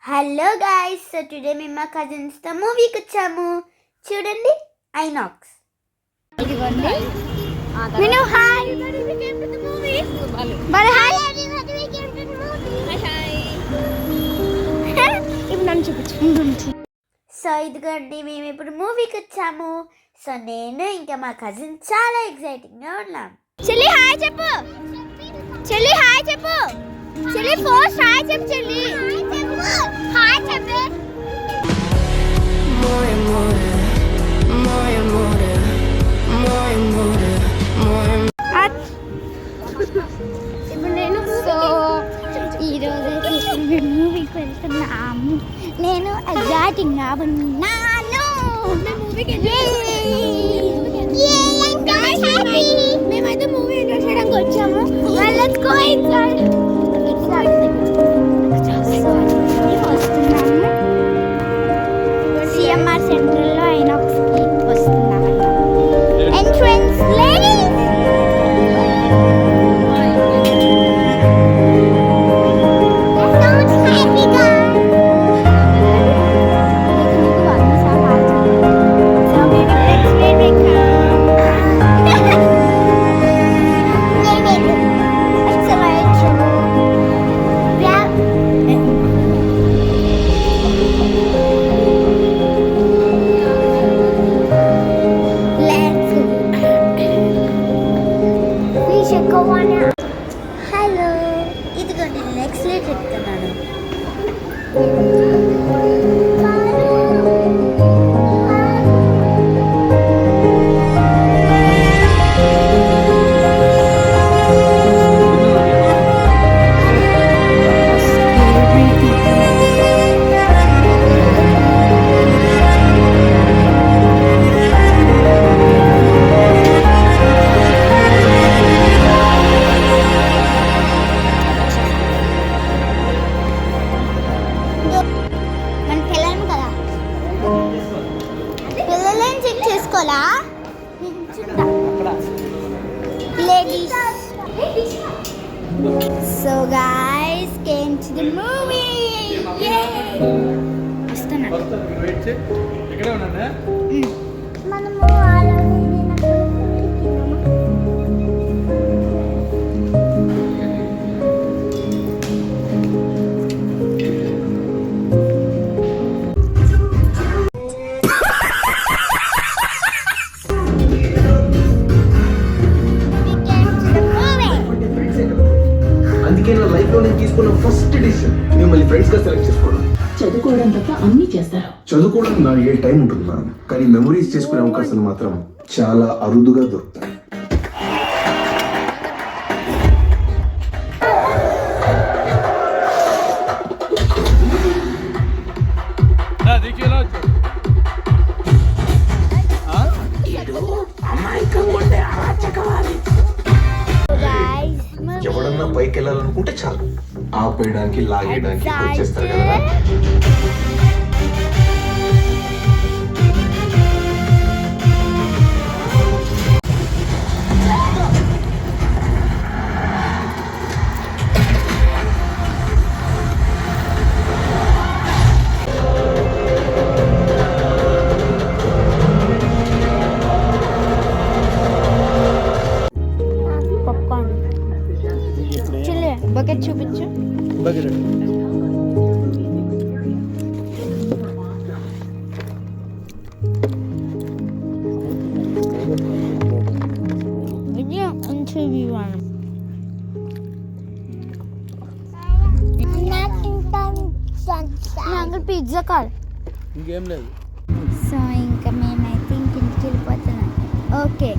Hello guys, so today మేము మా కజిన్స్తో మూవీకి వచ్చాము. చూడండి, ఐనాక్స్. ఇదిగోండి. విను హాయ్. మరి హాయ్. ఇప్పుడు నన్ను చూపించు. సో ఇదిగోండి, మేము ఇప్పుడు మూవీకి వచ్చాము. సో నేను ఇంకా మా కజిన్ చాలా ఎక్సైటింగ్గా ఉన్నాం. చెల్లి హాయ్ చెప్పు. చెల్లి హాయ్ చెప్పు. చెల్లి ఫస్ట్ హాయ్ చెప్పు. చెల్లి హాయ్ చెప్పు. ఇప్పుడు నేను సో ఈరోజు మూవీకి వెళ్తున్నాము. నేను ఎగ్జైటింగ్గా ఉన్నాను. మేమైతే మూవీ ఎంజాయ్ చేయడానికి వచ్చాము. Let's go inside. వస్తున్నాము సిఎంఆర్ సెంట్రల్లో ఐనాక్స్కి వస్తున్నాము. Entrance ladies. హలో, ఇదిగో నేను నెక్స్ట్ డే చెప్తున్నాను. So guys, came to the movie. Yay! మనము తీసుకున్న ఫస్ట్ డిసిషన్ మిమ్మల్ని ఫ్రెండ్స్ గా సెలెక్ట్ చేసుకోవడం. చదువుకోవడం తప్ప అన్ని చేస్తారు. చదువుకోవడానికి 4 ఏళ్ళ టైం ఉంటుంది మేడం, కానీ మెమరీస్ చేసుకునే అవకాశాలు మాత్రం చాలా అరుదుగా దొరుకుతాయి. ఎవడన్నా పైకి వెళ్ళాలనుకుంటే చాలు, ఆపేయడానికి లాగేయడానికి వచ్చేస్తారు కదా. బకెట్ చూపించు. పిజ్జా కార్ ఇంకేం లేదు. సో ఇంకా మేమైతే ఇంటికి వెళ్ళిపోతున్నాం. ఓకే.